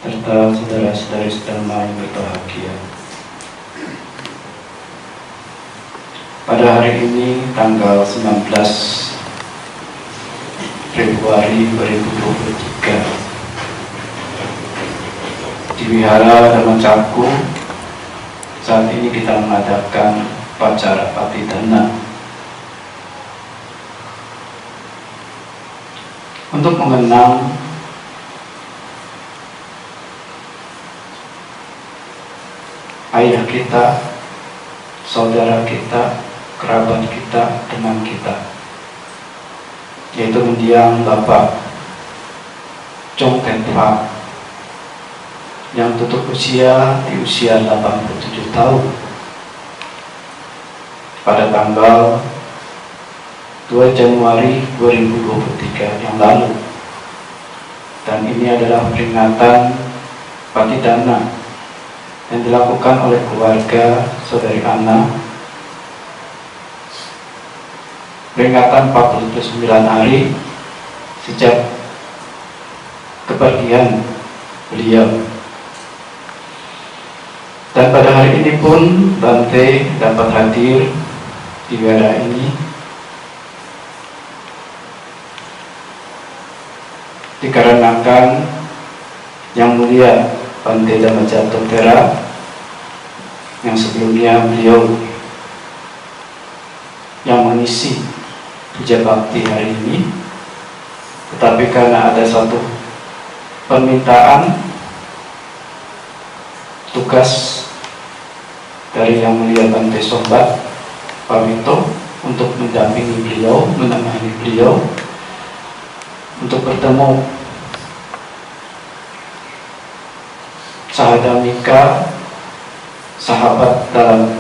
serta saudara-saudari sedama yang berbahagia. Pada hari ini tanggal 19 Februari 2023 di Wihara Dharma Cakku saat ini kita mengadakan upacara Patidana untuk mengenang ayah kita, saudara kita, kerabat kita, teman kita, yaitu mendiang Bapak Chong Ten Phak yang tutup usia di usia 87 tahun pada tanggal 2 Januari 2023 yang lalu. Dan ini adalah peringatan Patidana yang dilakukan oleh keluarga saudari Ana, peringatan 49 hari sejak kepergian beliau. Dan pada hari ini pun Bante dapat hadir di wihara ini dikarenakan Yang Mulia Bante Dhammajato Tera yang sebelumnya beliau yang mengisi puja bakti hari ini, tetapi karena ada satu permintaan tugas dari Yang Mulia Bante Sombat Pamito untuk mendampingi beliau, menemani beliau untuk bertemu sahadamika, sahabat dalam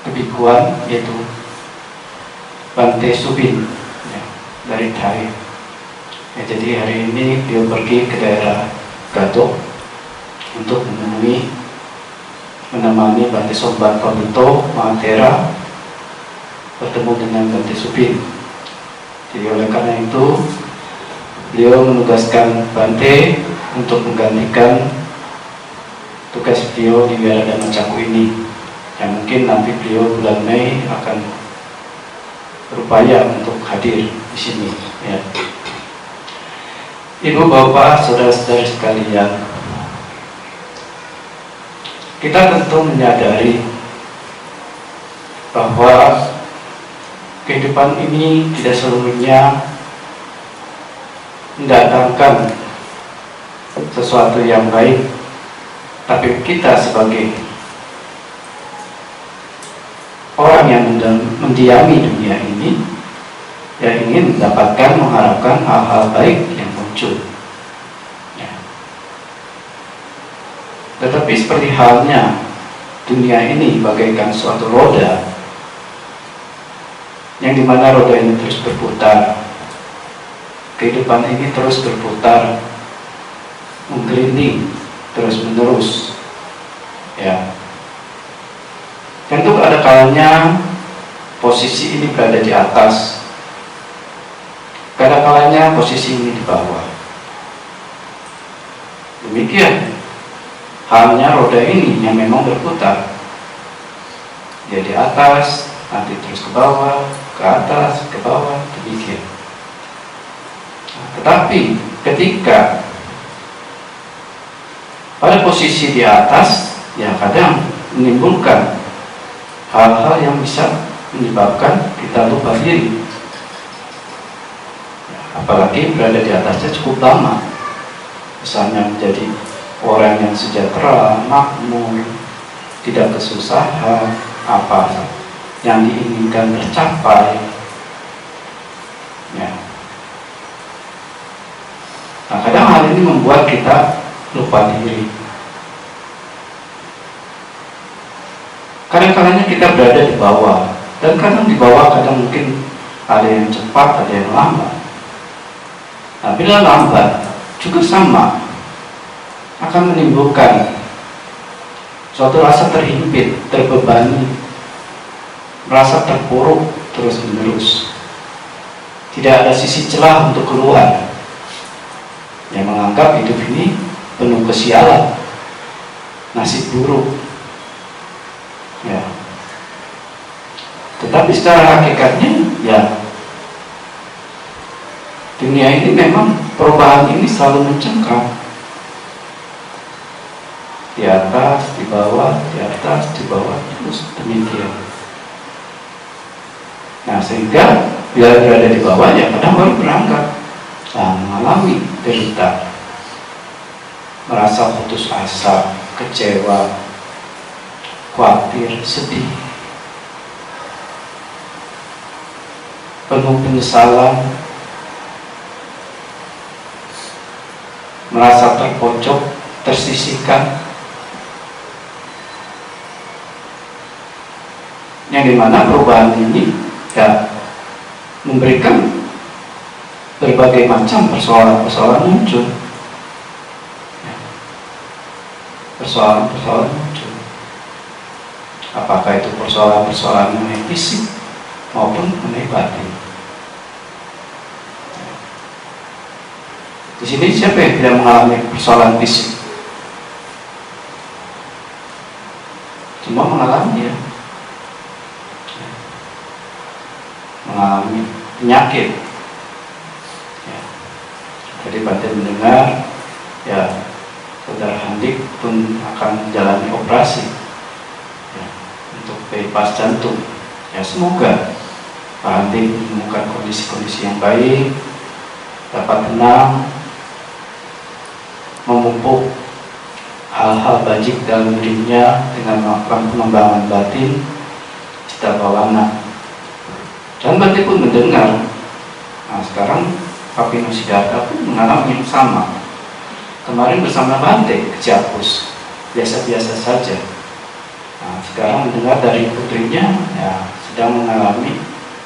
kebikuan, yaitu Bante Subin ya, dari Thai ya. Jadi hari ini beliau pergi ke daerah Gadok untuk menemani Bante Sombat Pamito Mahatera bertemu dengan Bante Subin. Jadi oleh karena itu beliau menugaskan Bante untuk menggantikan tugas beliau di Wihara Dharma Cakku ini, yang mungkin nanti beliau bulan Mei akan berupaya untuk hadir di sini ya. Ibu, bapak, saudara-saudari sekalian, kita tentu menyadari bahwa kehidupan ini tidak seluruhnya mendatangkan sesuatu yang baik, tapi kita sebagai orang yang mendiami dunia ini ya ingin mendapatkan, mengharapkan hal-hal baik yang muncul ya. Tetapi seperti halnya dunia ini bagaikan suatu roda yang dimana roda ini terus berputar, kehidupan ini terus berputar, menggelinding terus menerus ya. Tentu ada kalanya posisi ini berada di atas, ada kalanya posisi ini di bawah. Demikian halnya roda ini yang memang berputar, dia di atas, nanti terus ke bawah, ke atas, ke bawah, demikian. Tetapi ketika pada posisi di atas, ya kadang menimbulkan hal-hal yang bisa menyebabkan kita lupa diri. Apalagi berada di atasnya cukup lama, misalnya menjadi orang yang sejahtera, makmur, tidak kesusahan, apa yang diinginkan tercapai ya. Nah, kadang hal ini membuat kita lupa diri. Kadang-kadangnya kita berada di bawah, dan kadang di bawah kadang mungkin ada yang cepat, ada yang lambat. Nah, bila lambat juga sama akan menimbulkan suatu rasa terhimpit, terbebani, merasa terpuruk terus menerus. Tidak ada sisi celah untuk keluar, yang menganggap hidup ini penuh kesialan, nasib buruk. Ya. Tetapi secara hakikatnya, ya, dunia ini memang perubahan ini selalu mencengkram. Di atas, di bawah, di atas, di bawah, terus demikian. Nah, sehingga bila berada di bawah, ya kadang baru berangkat, mengalami derita, merasa putus asa, kecewa, khawatir, sedih, penuh penyesalan, merasa terpojok, tersisihkan, yang dimana perubahan ini ya memberikan berbagai macam persoalan-persoalan muncul. Persoalan-persoalan muncul. Apakah itu persoalan-persoalan mengenai fisik maupun mengenai batin. Di sini siapa yang tidak mengalami persoalan fisik? Semua mengalami, ya. Mengalami penyakit. Ya. Jadi batin mendengar, ya, Saudara Handik pun akan menjalani operasi, ya, untuk bypass jantung. Ya, semoga Pak Handik menemukan kondisi-kondisi yang baik, dapat tenang, memupuk hal-hal bajik dalam dirinya dengan melakukan pengembangan batin, cita bawana. Dan batin pun mendengar. Nah, sekarang Pak Pino Siddhartha pun mengalami yang sama. Kemarin bersama Bante ke Ciapus, biasa-biasa saja. Nah, sekarang mendengar dari putrinya, ya, sedang mengalami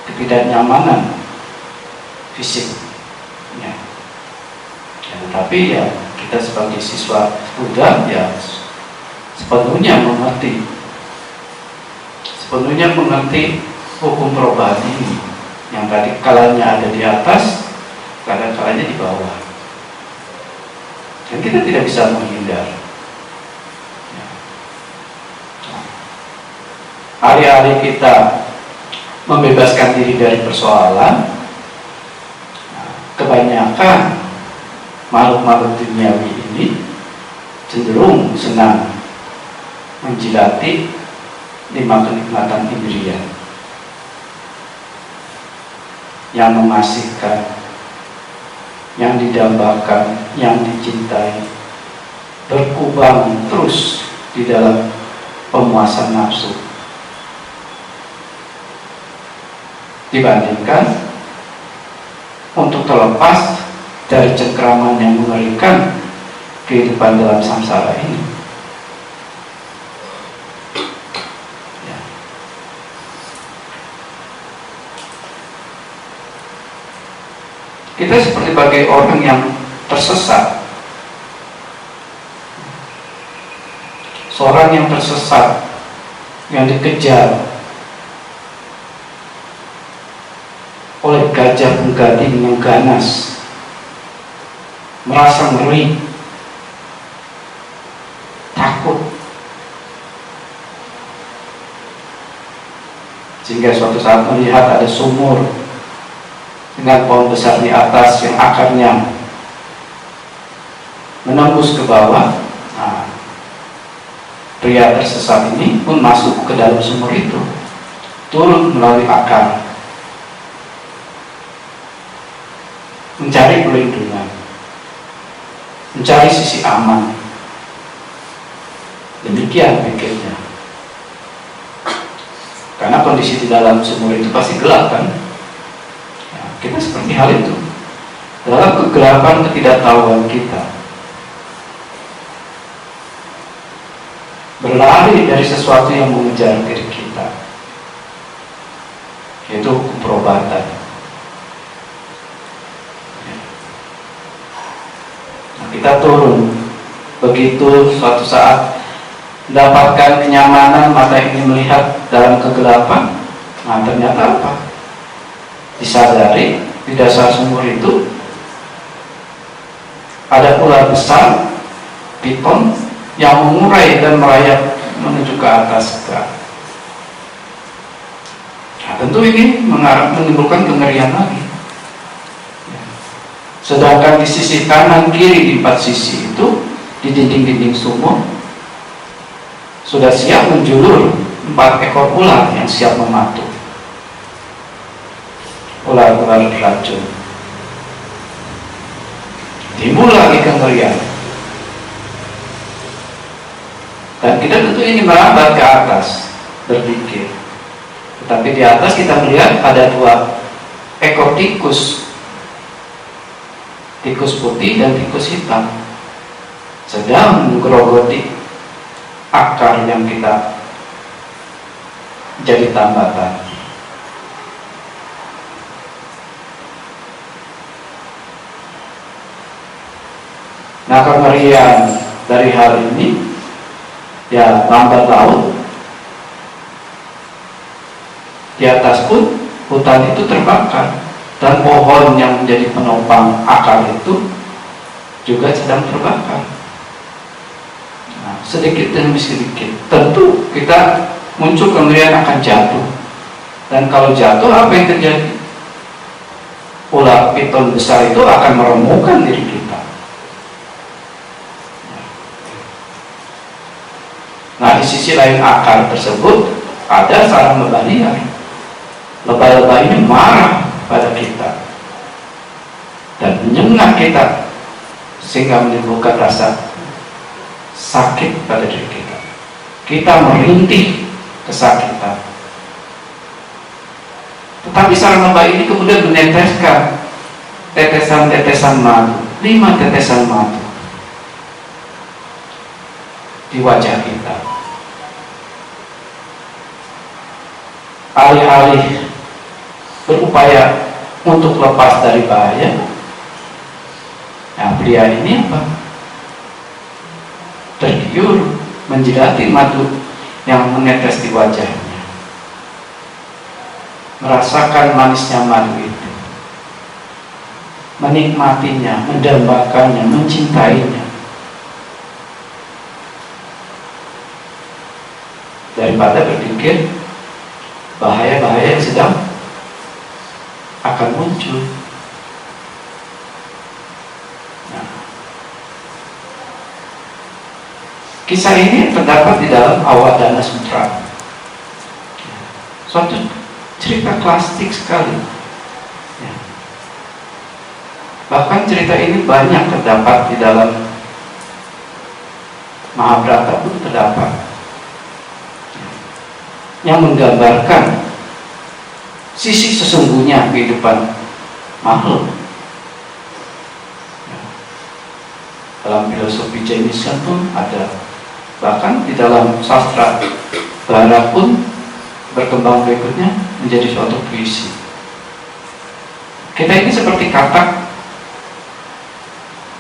ketidaknyamanan fisik. Ya. Ya, tetapi ya kita sebagai siswa Buddha, ya, sepenuhnya mengerti hukum perubahan ini, yang tadi kalanya ada di atas, kadang-kalanya di bawah. Dan kita tidak bisa menghindar. Ya. Hari-hari kita membebaskan diri dari persoalan, kebanyakan makhluk-makhluk duniawi ini cenderung senang menjilati 5 kenikmatan indriya yang mengasihkan, yang didambakan, yang dicintai, berkubang terus di dalam pemuasan nafsu, dibandingkan untuk terlepas dari cengkraman yang mengerikan kehidupan dalam samsara ini. Ya. Kita seperti bagai orang yang tersesat. Seorang yang tersesat, yang dikejar oleh gajah penggading yang ganas, merasa ngeri, takut, sehingga suatu saat melihat ada sumur dengan pohon besar di atas yang akarnya menembus ke bawah. Nah, pria tersesat ini pun masuk ke dalam sumur itu, turun melalui akar, mencari perlindungan, mencari sisi aman. Demikian pikirnya. Karena kondisi di dalam sumur itu pasti gelap, kan? Ya, kita seperti hal itu. Dalam kegelapan ketidaktahuan kita, berlari dari sesuatu yang mengejar diri kita, yaitu hukum perobatan. Nah, kita turun, begitu suatu saat mendapatkan kenyamanan, mata ingin melihat dalam kegelapan. Nah, ternyata apa? Disadari di dasar sumur itu Ada ular besar, piton, yang mengurai dan merayap menuju ke atas. Nah, tentu ini menimbulkan kengerian lagi. Sedangkan di sisi kanan kiri di 4 sisi itu, di dinding-dinding sumur, sudah siap menjulur 4 ekor ular yang siap mematuk. Ular-ular racun. Timbul lagi kengerian. Dan kita tentu ini merambat ke atas, berpikir. Tetapi di atas kita melihat ada 2 ekor tikus. Tikus putih dan tikus hitam sedang menggerogoti akar yang kita jadi tambatan. Nah, kengerian dari hal ini, ya, lambat laun di atas pun hutan itu terbakar dan pohon yang menjadi penopang akar itu juga sedang terbakar. Nah, sedikit demi sedikit, tentu kita muncul kengerian akan jatuh. Dan kalau jatuh, apa yang terjadi? Ular piton besar itu akan meremukkan diri kita. Nah, di sisi lain akar tersebut ada sarang lebah liar. Lebah-lebah ini marah pada kita dan menyengat kita sehingga menimbulkan rasa sakit pada diri kita. Kita merintih kesakitan. Tetapi sarang lebah ini kemudian meneteskan tetesan-tetesan madu, 5 tetesan madu di wajah kita. Alih-alih berupaya untuk lepas dari bahaya, nah, pria ini apa? Tergiur menjilati madu yang menetes di wajahnya, merasakan manisnya madu itu, menikmatinya, mendambakannya, mencintainya, daripada berpikir bahaya-bahaya yang sedang akan muncul. Nah, kisah ini terdapat di dalam Awadana Sutra, suatu cerita klasik sekali. Bahkan cerita ini banyak terdapat di dalam Mahabharata pun terdapat, yang menggambarkan sisi sesungguhnya kehidupan makhluk. Dalam filosofi Jainisme pun ada, bahkan di dalam sastra Barat pun berkembang berikutnya menjadi suatu puisi. Kita ini seperti katak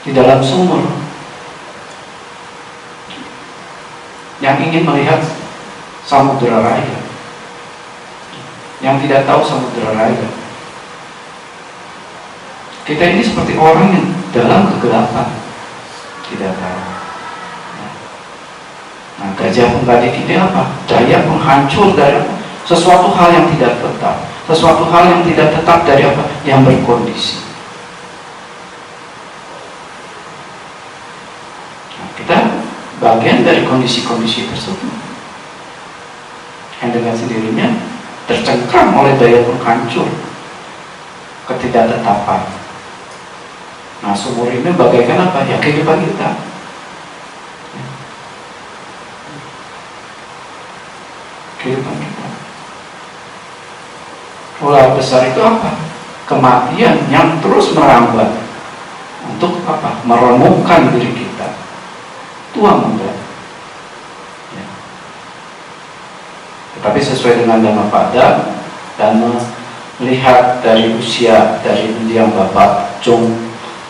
di dalam sumur yang ingin melihat samudera raya, yang tidak tahu samudera raya. Kita ini seperti orang yang dalam kegelapan, tidak tahu. Nah, gajah penggadik ini apa? Daya penghancur dari apa? Sesuatu hal yang tidak tetap, sesuatu hal yang tidak tetap dari apa? Yang berkondisi. Nah, kita bagian dari kondisi-kondisi tersebut yang dengan sendirinya tercengkram oleh daya penghancur ketidaktetapan. Nah, sumur ini bagaikan apa? Ya, kehidupan kita. Kehidupan kita. Ular besar itu apa? Kematian yang terus merambat untuk apa? Meremukkan diri kita, tua muda. Tapi sesuai dengan Dhamma Pada dan melihat dari usia dari mendiang Bapak Chung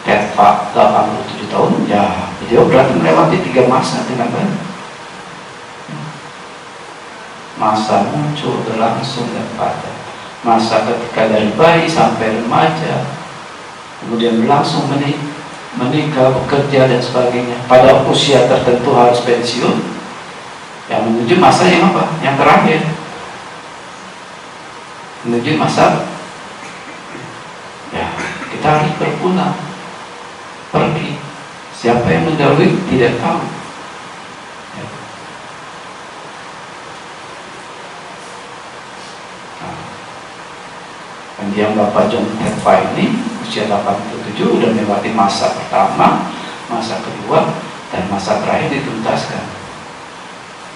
Tetpa 87 tahun, ya beliau berarti melewati 3 masa dengan baik. Masa muncul, berlangsung, dan pada masa ketika dari bayi sampai remaja, kemudian berlangsung menikah, bekerja dan sebagainya. Pada usia tertentu harus pensiun, yang menuju masa yang apa? Yang terakhir, menuju masa ya kita harus berpulang, pergi. Siapa yang mendahului tidak tahu. Yang Bapak John Terpa ini usia 87 udah melewati masa pertama, masa kedua, dan masa terakhir dituntaskan.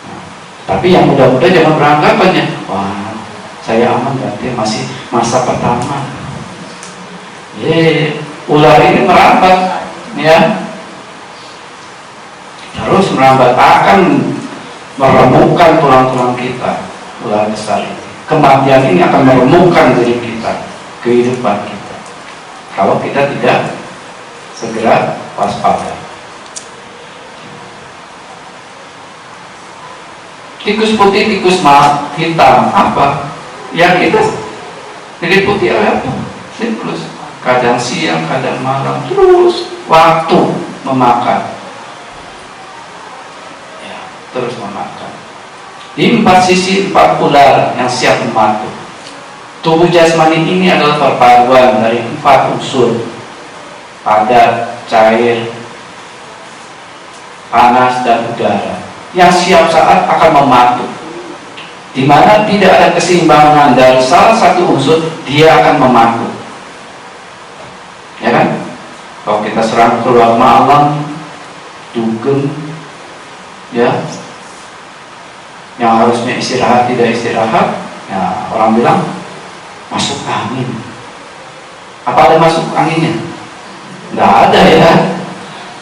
Nah, tapi yang muda-muda jangan beranggapannya, wah saya aman berarti masih masa pertama. Ular ini merambat, ya, terus merambat akan meremukkan tulang-tulang kita. Ular besar ini, kematian ini akan meremukkan diri kita, kehidupan kita, kalau kita tidak segera waspada. Tikus putih, tikus hitam, apa? Ya kita diliputi oleh apa? Siklus, kadang siang, kadang malam, terus waktu memakan, ya, terus memakan. Di 4 sisi 4 ular yang siap membantu. Tubuh jasmani ini adalah perpaduan dari 4 unsur: padat, cair, panas, dan udara, yang siap saat akan mematu. Di mana tidak ada keseimbangan dari salah satu unsur, dia akan mematu. Ya kan? Kalau kita serang keluar malam, dugem, ya, yang harusnya istirahat tidak istirahat, ya orang bilang masuk angin. Apa ada masuk anginnya? Nggak ada, ya.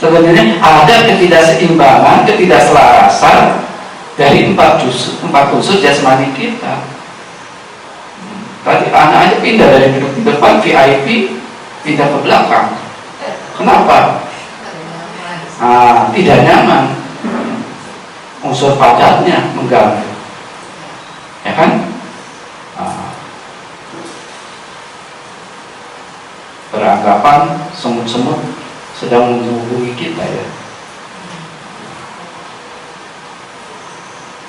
Sebenarnya ada ketidakseimbangan, ketidakselarasan dari 4 unsur jasmani kita. Tadi anak aja pindah dari duduk di depan VIP pindah ke belakang. Kenapa? Tidak nyaman. Unsur padatnya mengganggu, ya kan? Beranggapan semut-semut sedang menghubungi kita, ya.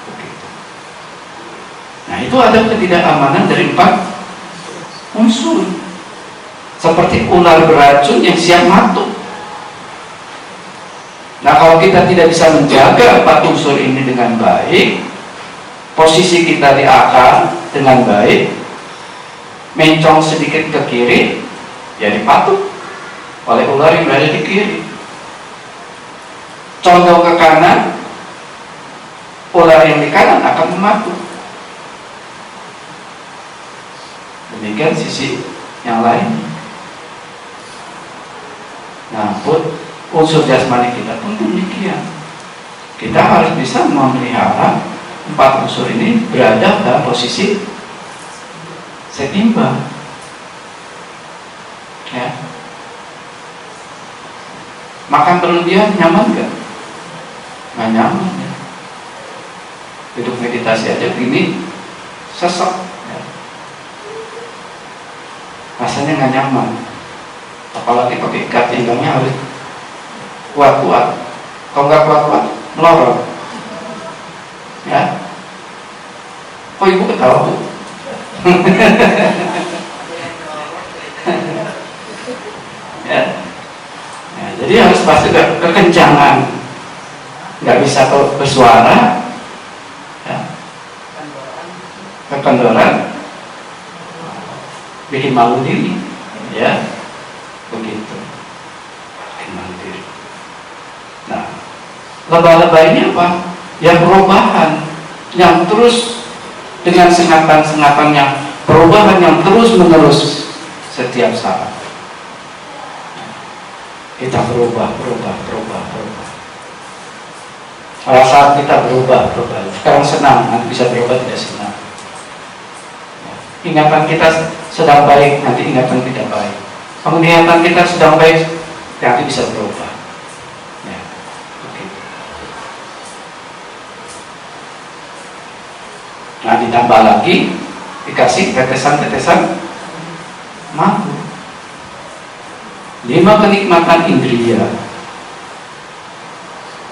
Begitu. Nah, itu ada ketidakamanan dari 4 unsur, seperti ular beracun yang siap mati. Nah, kalau kita tidak bisa menjaga 4 unsur ini dengan baik, posisi kita di akar dengan baik, mencong sedikit ke kiri, ya dipatuk oleh ular yang berada di kiri. Condong ke kanan, ular yang di kanan akan mematuk. Demikian sisi yang lain. Nah, unsur jasmani kita pun demikian. Kita harus bisa memelihara 4 unsur ini berada dalam posisi seimbang, ya. Makan berlebihan nyaman gak? Nggak nyaman, ya. Duduk meditasi aja gini sesek, ya. Rasanya nggak nyaman. Apalagi pakai ikat pinggangnya harus kuat-kuat. Kalau nggak kuat-kuat melorot, ya. Kok ibu ketawa, Bu? Ya. Ya, jadi harus pasti kekencangan, nggak bisa bersuara, ya. Kekendoran, bikin malu diri, ya, begitu, bikin malu diri. Nah, lebah-lebah ini apa? Yang perubahan, yang terus dengan sengatan-sengatan, yang perubahan yang terus menerus setiap saat. Kita berubah. Pada saat kita berubah. Sekarang senang, nanti bisa berubah tidak senang. Ingatan kita sedang baik, nanti ingatan tidak baik. Penglihatan kita sedang baik, nanti bisa berubah. Ya, begitu. Nah, ditambah lagi dikasih tetesan-tetesan madu. 5 kenikmatan indria.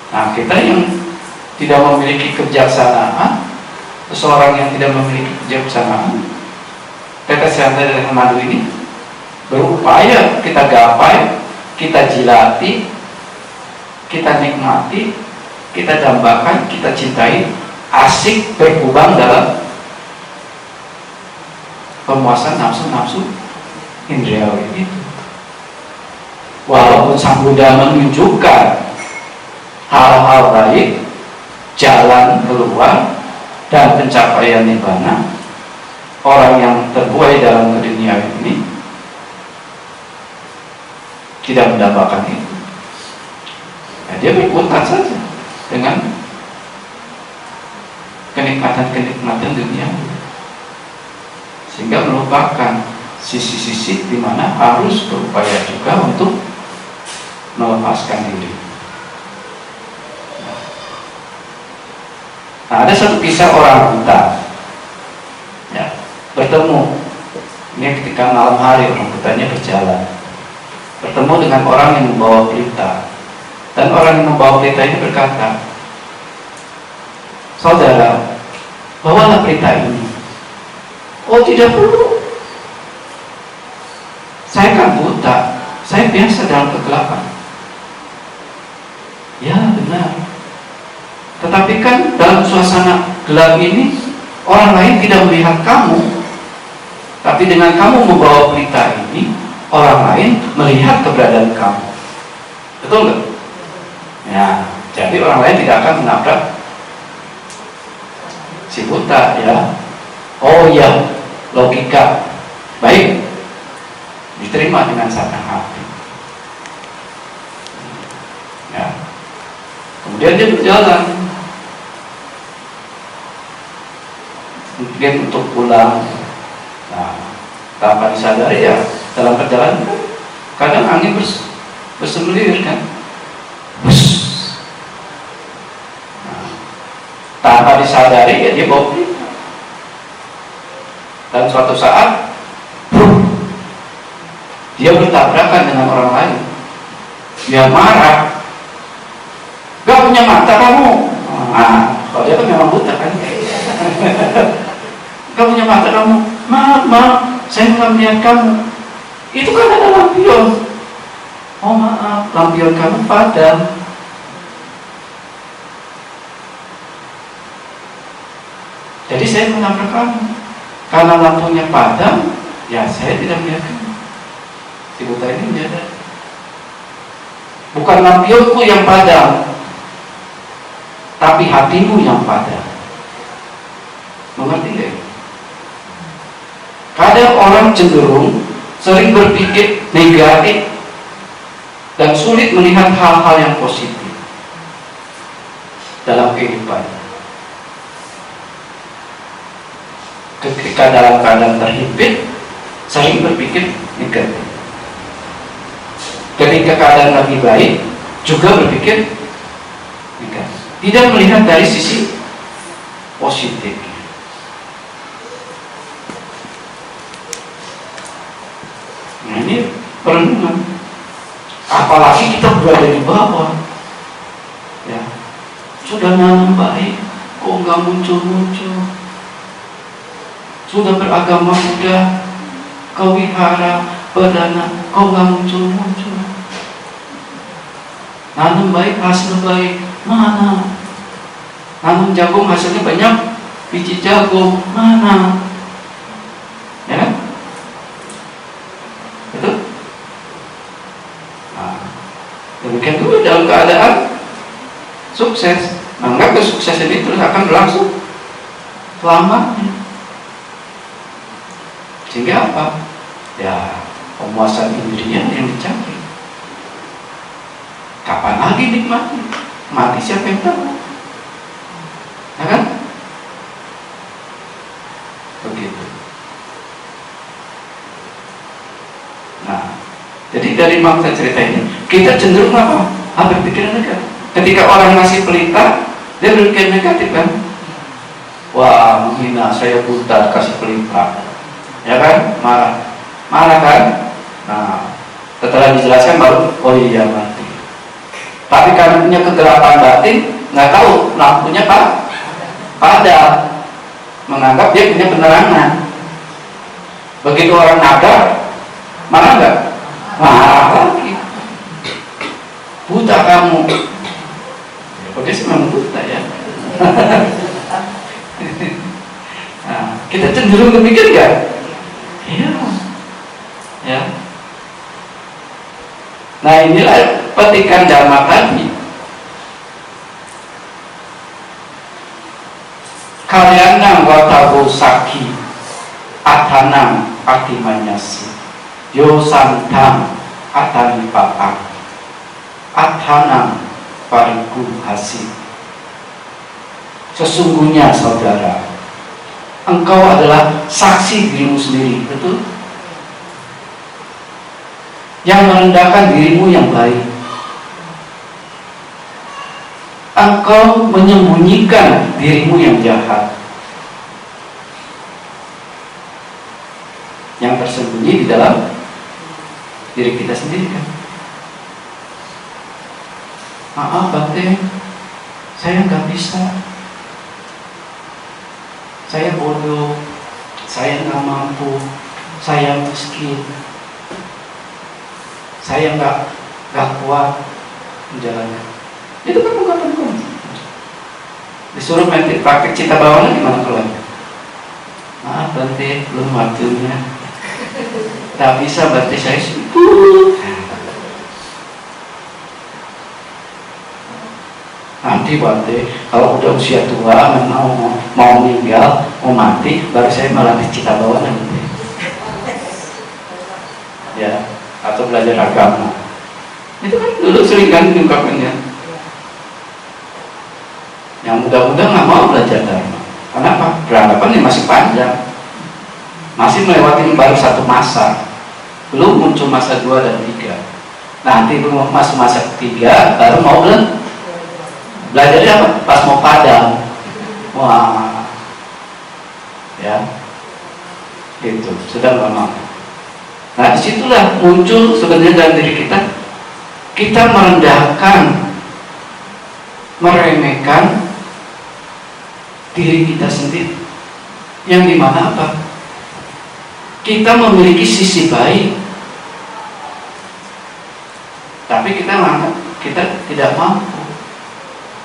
Nah, kita yang tidak memiliki kebijaksanaan, seseorang yang tidak memiliki kebijaksanaan, tetes yang dari madu ini berupaya kita gapai, kita jilati, kita nikmati, kita dambakan, kita cintai, asik berkubang dalam pemuasan nafsu-nafsu indriawi itu. Walaupun Sang Buddha menunjukkan hal-hal baik, jalan keluar dan pencapaian nibbana, orang yang terbuai dalam keduniaan ini tidak mendapatkan itu. Nah, dia berkutat saja dengan kenikmatan-kenikmatan dunia, sehingga melupakan sisi-sisi di mana harus berupaya juga untuk melepaskan diri. Nah, ada satu kisah orang buta, ya, bertemu. Ini ketika malam hari orang butanya berjalan, bertemu dengan orang yang membawa pelita, dan orang yang membawa pelita ini berkata, "Saudara, bawalah pelita ini." "Oh, tidak perlu. Saya kan buta, saya biasa dalam kegelapan." "Ya, benar. Tetapi kan dalam suasana gelap ini orang lain tidak melihat kamu. Tapi dengan kamu membawa pelita ini, orang lain melihat keberadaan kamu." Betul nggak? Ya, jadi orang lain tidak akan menabrak si buta, ya. Oh iya, logika. Baik, diterima dengan senang hati. Ya. Kemudian dia berjalan. Mungkin untuk pulang. Nah, tanpa disadari ya dalam perjalanan kadang angin bersemelir kan. Nah, tanpa disadari ya dia bawa pelita. Dan suatu saat dia bertabrakan dengan orang lain. Dia marah. "Gak punya mata kamu." Nah, kalau dia kan memang buta kan. "Gak punya mata kamu." Maaf, saya nggak melihat kamu. Itu kan ada lampion." "Oh maaf, lampion kamu padam." Jadi saya menabrak kamu. Karena lampunya padam, ya saya tidak melihat kamu. Si buta ini menyadari, bukan lampionku yang padam, tapi hatimu yang padam. Mengerti nggak? Kadang orang cenderung sering berpikir negatif dan sulit melihat hal-hal yang positif dalam kehidupan. Ketika dalam keadaan terhimpit, sering berpikir negatif. Ketika keadaan lebih baik, juga berpikir negatif. Tidak melihat dari sisi positif. Nah, ini perenungan. Apalagi kita berada di bawah, ya, sudah nanam baik, kok nggak muncul-muncul. Sudah beragama muda, kau wihara, perdana, kau nggak muncul-muncul. Nanam baik, hasil baik, mana? Nanam jagung hasilnya banyak, biji jagung, mana? Ya kan? Betul? Nah, demikian juga dalam keadaan sukses. Maka kesuksesan itu terus akan berlangsung selamanya. Sehingga apa? Ya, pemuasan indriya yang dicari. Kapan lagi nikmati? Mati siapa yang tahu? Ya kan? Begitu. Nah, jadi dari makna cerita ini kita cenderung apa? Berpikiran negatif. Ketika orang ngasih pelita, dia berpikir negatif kan? Wah, menghina, saya buta kasih pelita. Ya kan? Marah kan? Nah, Setelah dijelaskan baru, oh iya mati. Tapi karena punya kegelapan batin, nggak tahu lampunya padam, menganggap dia punya penerangan. Begitu orang naga, marah nggak? Marah lagi. Buta kamu. Oke sih memang buta ya. Nah, kita cenderung demikian nggak? Iya. Ya. Nah inilah petikan Dharma tadi. Kalyana watabu saki atanam akimanyasi yo santam atani papak atanam pariku hasil. Sesungguhnya saudara, engkau adalah saksi dirimu sendiri, betul? Yang merendahkan dirimu yang baik. Engkau menyembunyikan dirimu yang jahat, yang tersembunyi di dalam diri kita sendiri kan. Maaf Bante, saya nggak bisa, saya bodoh, saya nggak mampu, saya miskin, saya nggak kuat menjalannya. Itu kan ungkapan kamu. Disuruh praktek cita bawana gimana keluar? Maaf Bante, belum waktunya. Tak bisa Bante, saya sibuk. Nanti Bante, kalau udah usia tua, mau meninggal, mau mati, baru saya melatih cita bawana Bante. Ya, atau belajar agama. Itu kan dulu sering kan diungkapkannya. Yang muda-muda nggak mau belajar Dharma. Kenapa? Beranggapan ini masih panjang, masih melewati baru satu masa, belum muncul masa 2 dan 3. Nanti masuk masa ketiga baru mau belajarnya apa? Pas mau padam. Wah, ya, gitu. Sudah lama. Nah disitulah muncul sebenarnya dalam diri kita, kita merendahkan, meremehkan diri kita sendiri, yang dimana apa? Kita memiliki sisi baik, tapi kita menganggap kita tidak mampu,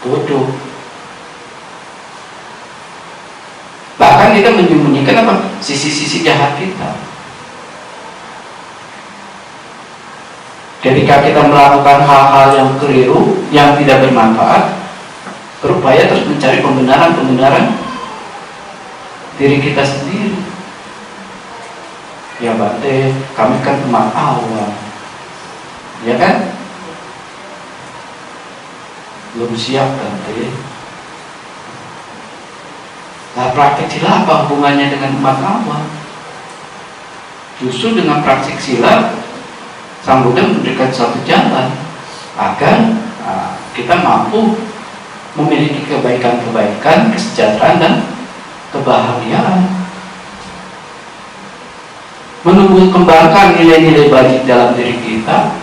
bodoh. Bahkan kita menyembunyikan apa? Sisi-sisi jahat kita. Ketika kita melakukan hal-hal yang keliru, yang tidak bermanfaat, berupaya terus mencari pembenaran diri kita sendiri. Ya Bante, kami kan umat awam, ya kan? Belum siap Bante. Nah praktik sila apa hubungannya dengan umat awam? Justru dengan praktik sila, Sang Buddha memberikan suatu jalan agar kita mampu memiliki kebaikan-kebaikan, kesejahteraan dan kebahagiaan, menumbuh kembangkan nilai-nilai baik dalam diri kita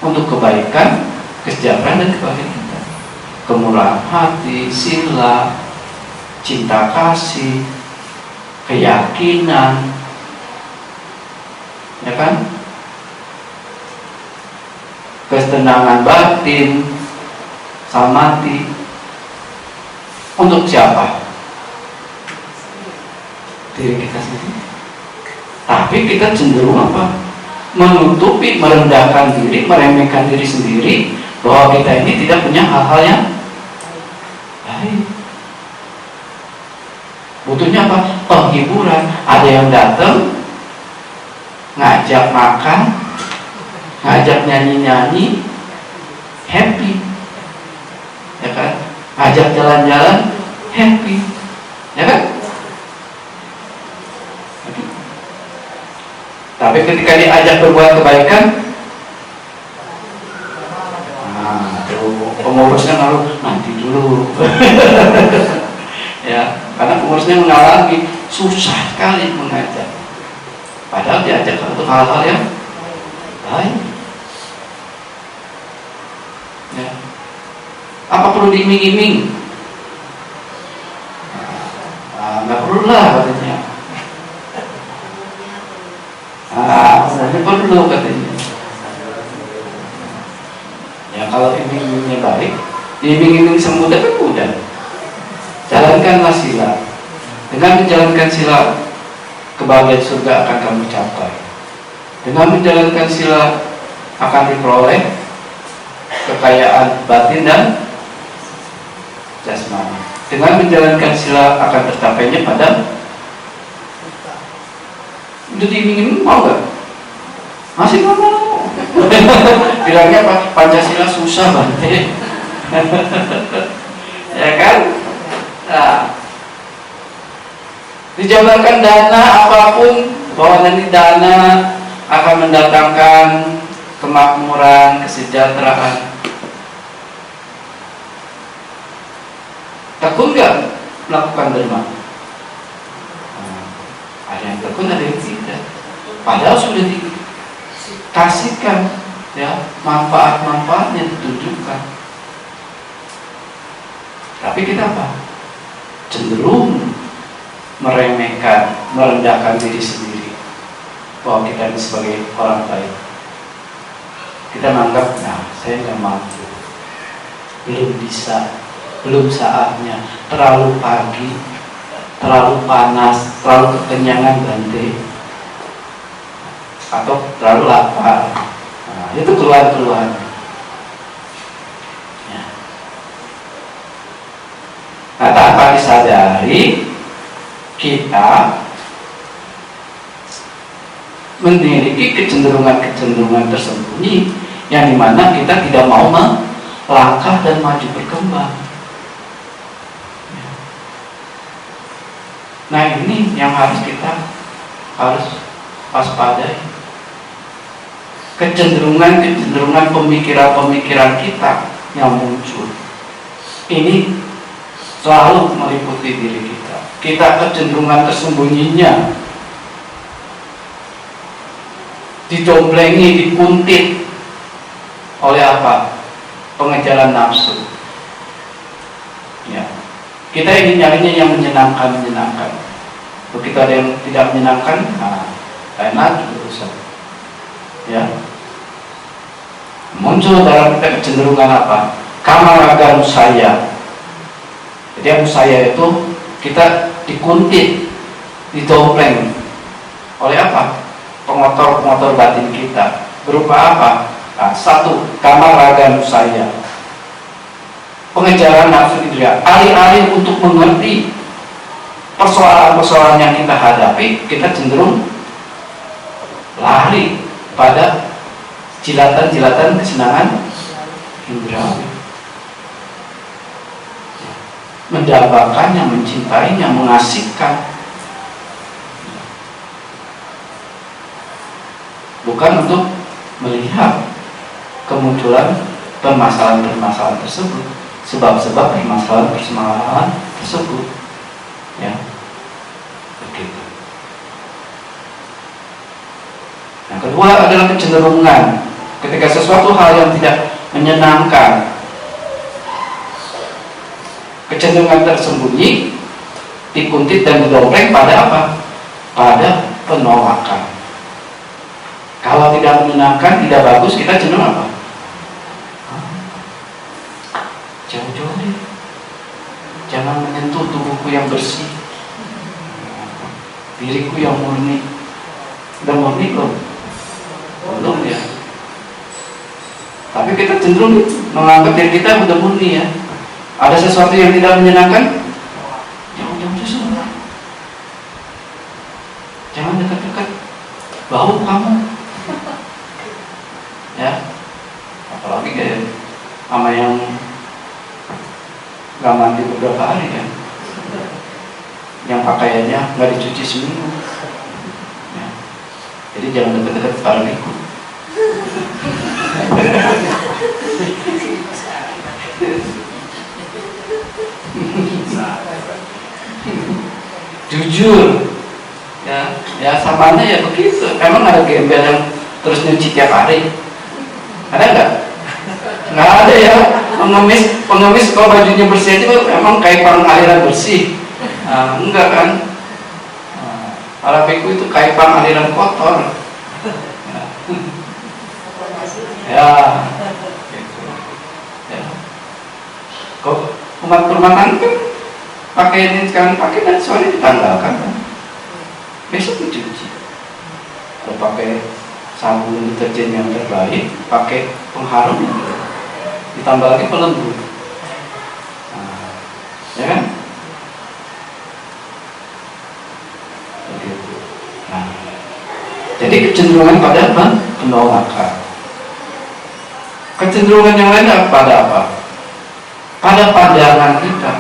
untuk kebaikan, kesejahteraan dan kebahagiaan kita. Kemurahan hati, sila, cinta kasih, keyakinan, ya kan? Ketenangan batin, samadhi. Untuk siapa? Diri kita sendiri. Tapi kita cenderung apa? Menutupi, merendahkan diri, meremehkan diri sendiri, bahwa kita ini tidak punya hal-hal yang baik. Butuhnya apa? Penghiburan. Ada yang datang ngajak makan, ngajak nyanyi-nyanyi, happy, ya kan? Ajak jalan-jalan, happy, ya kan? Tapi ketika diajak berbuat kebaikan, pengurusnya lalu nanti dulu, ya, karena pengurusnya mengalami susah sekali mengajak, padahal diajak untuk hal-hal yang Lain. Ya. Apa perlu diiming-iming? Nggak perlu lah katanya. Ini perlu katanya. Ya kalau iming-imingnya baik, diiming-iming semudah kan mudah. Jalankanlah sila. Dengan menjalankan sila, kebahagiaan surga akan kamu capai. Dengan menjalankan sila akan diperoleh kekayaan batin dan jasmani. Dengan menjalankan sila akan tercapainya pada udah diiming-iming, mau gak? Masih nggak mau. Bilangnya Pancasila susah banget. Ya kan? Nah, dijabarkan dana apapun, bahwa nanti dana akan mendatangkan kemakmuran, kesejahteraan. Tekun nggak melakukan derma? Ada yang tekun, ada yang tidak. Padahal sudah dikasihkan, ya, manfaat-manfaatnya ditunjukkan. Tapi kita apa? Cenderung meremehkan, merendahkan diri sendiri, bahwa kita ini sebagai orang baik. Kita menganggap, nah, saya nggak mampu, belum bisa, belum saatnya, terlalu pagi, terlalu panas, terlalu kekenyangan Bante, atau terlalu lapar. Nah, itu keluhan-keluhan. Ya. Nah, tanpa disadari, kita memiliki kecenderungan-kecenderungan tersembunyi yang dimana kita tidak mau melangkah dan maju berkembang. Nah, ini yang harus kita waspadai. Kecenderungan pemikiran kita yang muncul ini selalu meliputi diri kita. Kita kecenderungan tersembunyinya dicomplengi, dikuntit oleh apa? Pengejaran nafsu. Ya. Kita ingin nyarinya yang menyenangkan. Begitu ada yang tidak menyenangkan, nah, enak urusan. Ya. Muncul dalam kita kecenderungan apa? Kamaraga musaya. Jadi musaya itu kita dikuntit, ditompleng oleh apa? Pengotor-pengotor batin kita. Berupa apa? Nah, satu, kamaraga musaya. Pengejaran nafsu indria, alih-alih untuk mengerti persoalan-persoalan yang kita hadapi, kita cenderung lari pada jilatan-jilatan kesenangan indrawi, mendambakannya, mencintainya, mengasihkan, bukan untuk melihat kemunculan permasalahan-permasalahan tersebut, sebab-sebab permasalahan tersebut, ya, begitu. Yang kedua adalah kecenderungan ketika sesuatu hal yang tidak menyenangkan, kecenderungan tersembunyi, dikuntit dan didompleng pada apa? Pada penolakan. Kalau tidak menyenangkan, tidak bagus, kita cenderung apa? Jauh-jauh deh, jangan menyentuh tubuhku yang bersih, diriku yang murni. Udah murni belum? Belum ya. Tapi kita cenderung menganggap diri kita udah murni ya. Ada sesuatu yang tidak menyenangkan, jauh-jauh susah. Jangan dekat-dekat, bau kamu. Ya, apalagi kayak sama yang nggak mandi beberapa hari kan, yang pakaiannya nggak dicuci seminggu, ya. Jadi jangan dekat-dekat paraliku. Jujur, ya samanya ya begitu. Emang ada gembel yang terus nyuci tiap hari? Ada nggak? Nggak ada ya. Pengemis kalau bajunya bersih itu emang kayak aliran bersih. Nah, enggak kan? Para beku itu kayak aliran kotor. Ya, gitu. Ya. Kok umat perumahan kan pakai ini sekarang pakai dan sore ditanggalkan kan? Besok dicuci. Kalau pakai sabun deterjen yang terbaik, pakai pengharum ditambah lagi pelembut. Nah, ya kan? Begitu. Nah, jadi kecenderungan pada apa? Penolakan. Kecenderungan yang lain pada apa? Pada pandangan kita,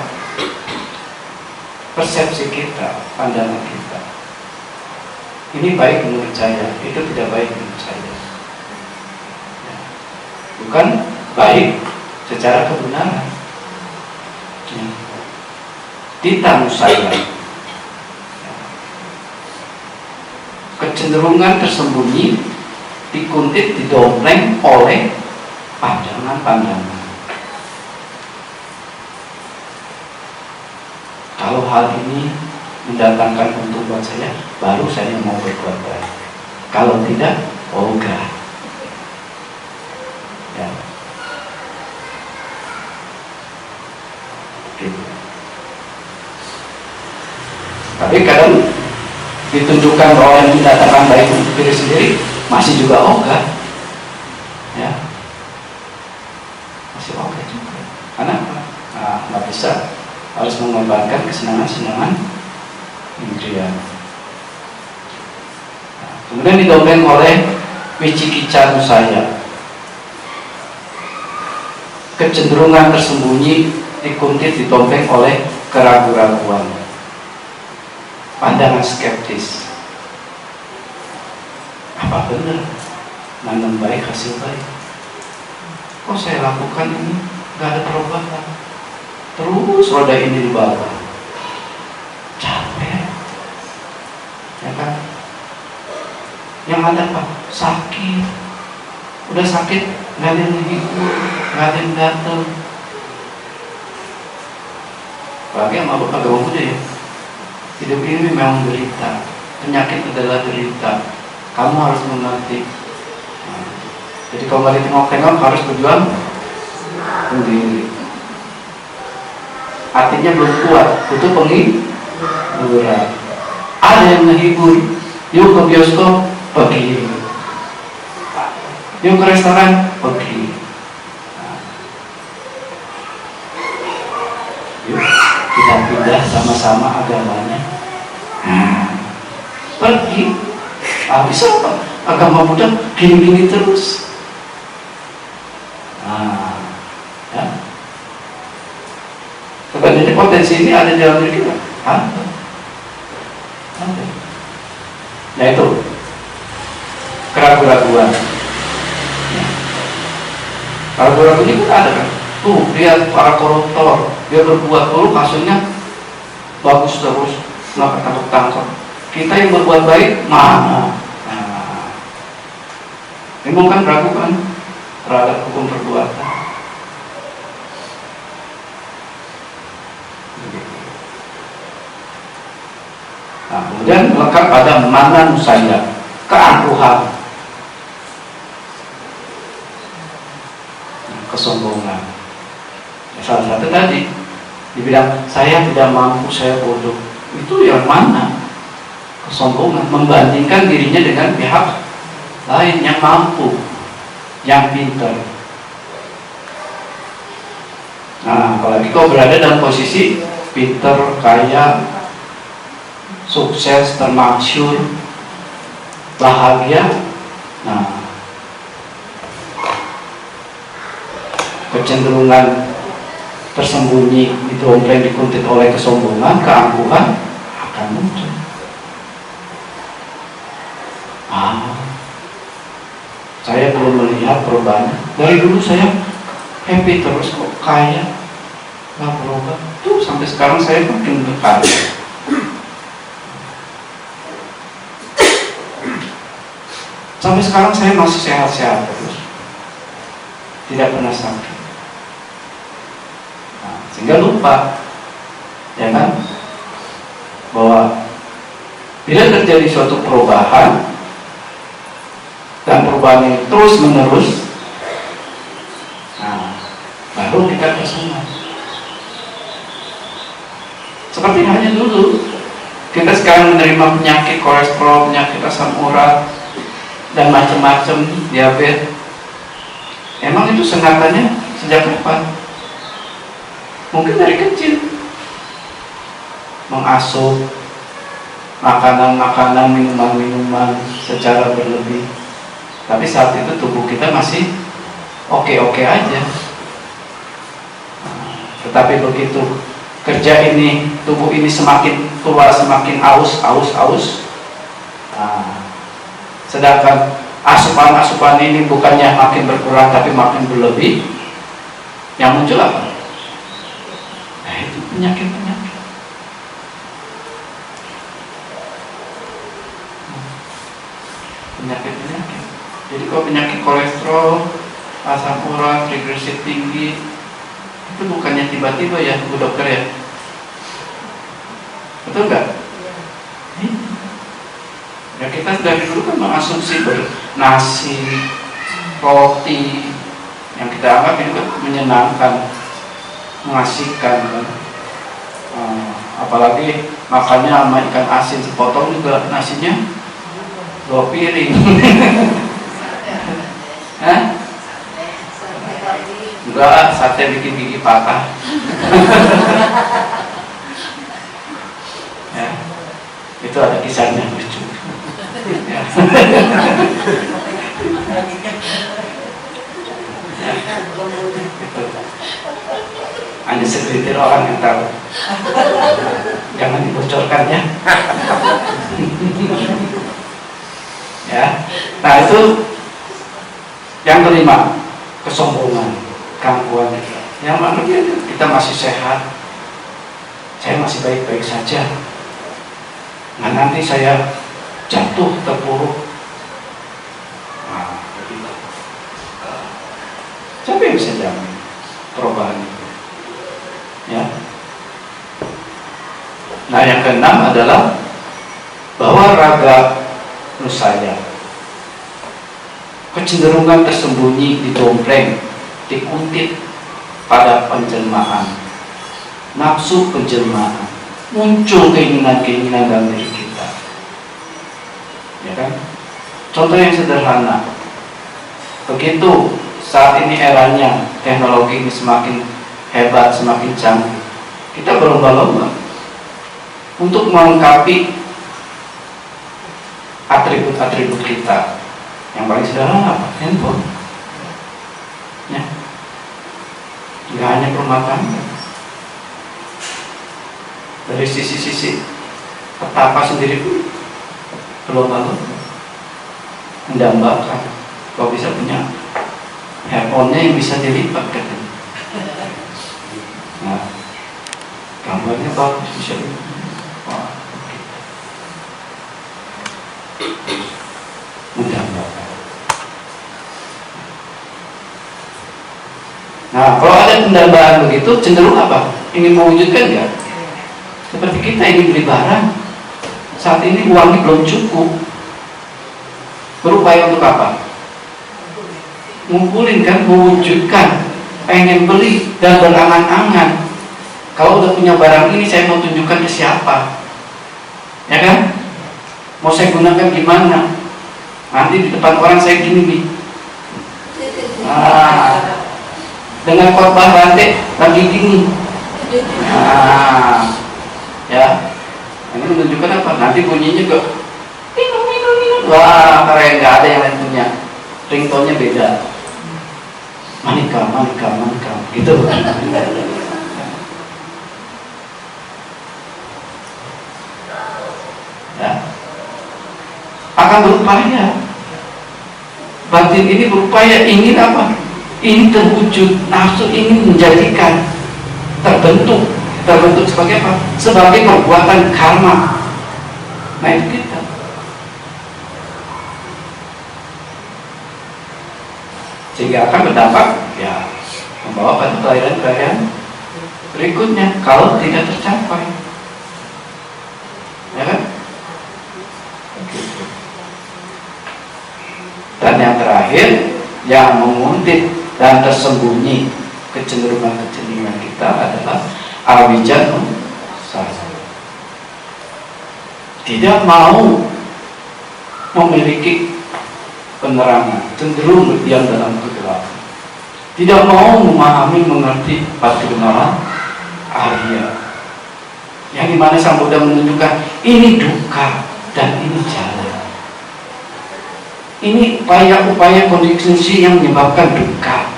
persepsi kita, pandangan kita. Ini baik menurut saya, itu tidak baik menurut saya. Bukan baik secara kebenaran. Tita musaya. Kecenderungan tersembunyi dikuntit, didompleng oleh pandangan-pandangan. Kalau hal ini mendatangkan untung buat saya, baru saya mau berbuat baik. Kalau tidak, ogah. Ya. Gitu. Tapi kadang ditunjukkan bahwa yang mendatangkan baik untuk diri sendiri masih juga ogah. Ya. Masih ogah juga. Kenapa? Nah, nggak bisa. Harus mengorbankan kesenangan-kesenangan indria. Nah, kemudian didompleng oleh wicikica musaya. Kecenderungan tersembunyi dikuntit, didompleng oleh keraguan-raguan, pandangan skeptis. Apa benar nanam baik hasil baik? Kok saya lakukan ini nggak ada perubahan? Terus roda ini di bawah, capek, ya kan? Yang ada apa? Sakit. Udah sakit, nggak ada yang menghibur, nggak ada yang datang. Apalagi yang mabuk agama Buddha ya. Hidup ini memang derita. Penyakit adalah derita. Kamu harus mengerti. Nah, jadi kalau nggak ditengok-tengok harus berjuang sendiri. Artinya belum kuat, butuh penghiburan. Ada yang menghibur, yuk ke bioskop, pergi. Yuk ke restoran, pergi. Nah, yuk kita pindah sama-sama agamanya. Pergi. Bisa apa? Agama Buddha gini-gini terus. Nah, ya. Sebenarnya potensi ini ada di dalam diri kita. Ada. Nah itu keraguan-keraguan. Keraguan-keraguan ini kan ada kan. Tuh lihat para koruptor, dia berbuat dulu kasusnya bagus terus, nggak ketangkep-tangkep. Kita yang berbuat baik mana? Nah, memang kan ragu kan terhadap hukum perbuatan. Nah, kemudian melekat pada mana musaya, keangkuhan, kesombongan. Salah satu tadi dibilang saya tidak mampu, saya bodoh. Itu yang mana? Kesombongan, membandingkan dirinya dengan pihak lain yang mampu, yang pintar. Nah, apalagi kau berada dalam posisi pintar, kaya, sukses, termasyhur, bahagia. Nah, kecenderungan tersembunyi didompleng, dikuntit oleh kesombongan, keangkuhan akan muncul. Saya belum melihat perubahan. Dari dulu saya happy terus kok, kaya, nggak berubah. Tuh sampai sekarang saya makin berkaya. Sampai sekarang saya masih sehat-sehat terus, tidak pernah sakit. Nah, sehingga lupa, ya kan, bahwa bila terjadi suatu perubahan dan perubahan ini terus menerus, nah, baru kita tersengat. Seperti hanya dulu kita sekarang menerima penyakit kolesterol, penyakit asam urat, dan macam-macam, diabetes. Emang itu sengatannya sejak kapan? Mungkin dari kecil mengasuh makanan-makanan, minuman-minuman secara berlebih. Tapi saat itu tubuh kita masih oke-oke aja. Tetapi begitu kerja ini, tubuh ini semakin tua, semakin aus. Nah, sedangkan asupan-asupan ini bukannya makin berkurang tapi makin berlebih, yang muncul apa? Nah, itu penyakit-penyakit. Penyakit-penyakit. Jadi kalau penyakit kolesterol, asam urat, trigliserid tinggi, itu bukannya tiba-tiba ya, Bu Dokter ya? Betul nggak? Ya kita dari dulu kan mengasumsi nasi, roti yang kita anggap itu kan menyenangkan, mengasihkan kan. Apalagi makannya sama ikan asin sepotong juga nasinya 2 piring. Hah? Enggak, sate bikin gigi patah. Ya, itu ada kisahnya lucu. Ya. Ya. Itu hanya segelintir orang yang tahu. Jangan dibocorkan ya. Ya. Nah itu yang kelima, kesombongan, gangguan. Yang mana kita masih sehat, saya masih baik-baik saja. Nah nanti saya jatuh terpuruk. Nah, begitu. Siapa yang bisa jamin perubahan itu? Ya. Nah yang keenam adalah bahwa raga nusaya, kecenderungan tersembunyi didompleng, dikuntit pada penjelmaan, nafsu penjelmaan, muncul keinginan-keinginan dalam diri kita. Ya kan? Contoh yang sederhana, begitu saat ini eranya teknologi ini semakin hebat, semakin canggih, kita berlomba-lomba untuk melengkapi atribut-atribut kita. Yang paling sederhana apa? Handphone. Ya. Tidak hanya rumah tangga, dari sisi-sisi petapa sendiri pun berlomba-lomba mendambakan kalau bisa punya handphone-nya yang bisa dilipat katanya. Nah, gambarnya bagus, bisa wah, mendambakan. Nah, kalau ada pendambaan begitu, cenderung apa? Ingin mewujudkan nggak? Seperti kita ingin beli barang, saat ini uangnya belum cukup, berupaya untuk apa? Ngumpulin kan, mewujudkan, pengen beli dan berangan-angan. Kalau udah punya barang ini, saya mau tunjukkan ke siapa? Ya kan? Mau saya gunakan gimana? Nanti di depan orang saya gini nih. Nah, dengan khotbah rantai lagi gini. Nah, ya, ini menunjukkan apa? Nanti bunyinya kok minum. Wah, keren, nggak ada yang lain punya. Ringtone-nya beda. Manika, gitu. Ya. Akan berupaya. Batin ini berupaya ingin apa? Ini terwujud, nafsu ini menjadikan terbentuk sebagai apa? Sebagai perbuatan karma. Nah itu kita. sehingga akan berdampak ya membawa pada kelahiran-kelahiran berikutnya kalau tidak tercapai, ya kan? Dan yang terakhir, yang menguntit dan tersembunyi kecenderungan-kecenderungan kita adalah awijanu sasa. Tidak mau memiliki penerangan, cenderung berdiam dalam kegelapan. Tidak mau memahami, mengerti pasti kebenaran Arya. Yang dimana Sang Buddha menunjukkan ini duka dan ini jalan. Ini upaya-upaya kondisi yang menyebabkan duka.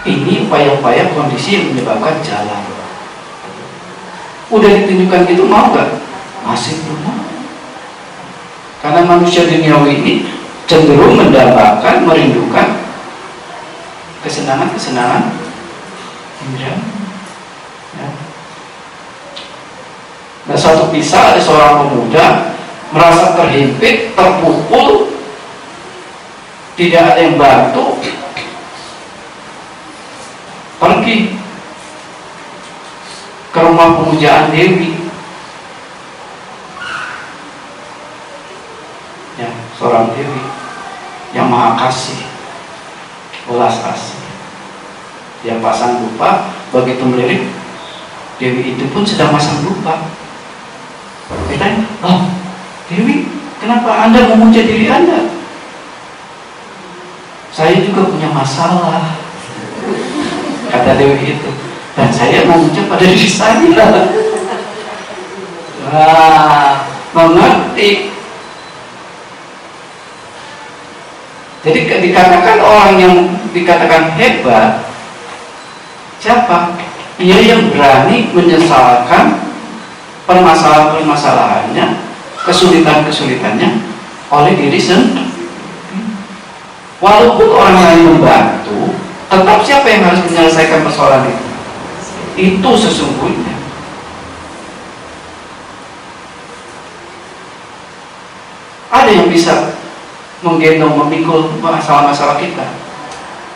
Ini upaya-upaya kondisi yang menyebabkan jalan. Udah ditunjukkan gitu, mau gak? Masih belum mau. Karena manusia duniawi ini cenderung mendambakan, merindukan kesenangan-kesenangan indera. Ya. Nah, suatu kisah ada seorang pemuda merasa terhimpit, terpukul, tidak ada yang bantu, pergi ke rumah pemujaan Dewi. Ya, seorang Dewi yang maha kasih, welas asih. Dia pasang dupa, begitu melirik, Dewi itu pun sedang pasang dupa. Dia tanya, "Oh, Dewi, kenapa Anda memuja diri Anda?" "Saya juga punya masalah," kata Dewi itu, "dan saya memuja pada diri saya." Wah, mengerti. Jadi dikatakan orang yang dikatakan hebat siapa? Ia yang berani menyesalkan permasalahan-permasalahannya, kesulitan-kesulitannya oleh diri sendiri. Walaupun orang lain membantu, tetap siapa yang harus menyelesaikan persoalan itu? Itu sesungguhnya. Ada yang bisa menggendong, memikul masalah-masalah kita?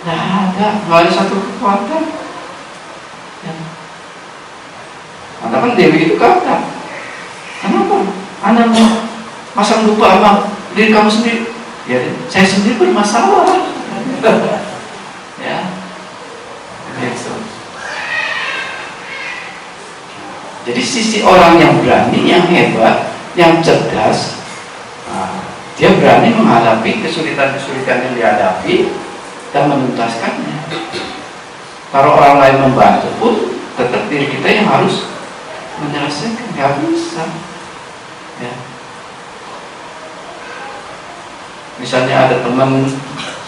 Nggak ada satu kekuatan. Ya. Maka Dewi itu kata, "Kenapa Anda mau pasang dupa sama diri kamu sendiri?" "Ya, saya sendiri bermasalah." Ya, gitu. Jadi sisi orang yang berani, yang hebat, yang cerdas, dia berani menghadapi kesulitan-kesulitan yang dihadapi dan menuntaskannya. Kalau orang lain membantu pun, tetap diri kita yang harus menyelesaikan. Nggak bisa. Ya. Misalnya ada teman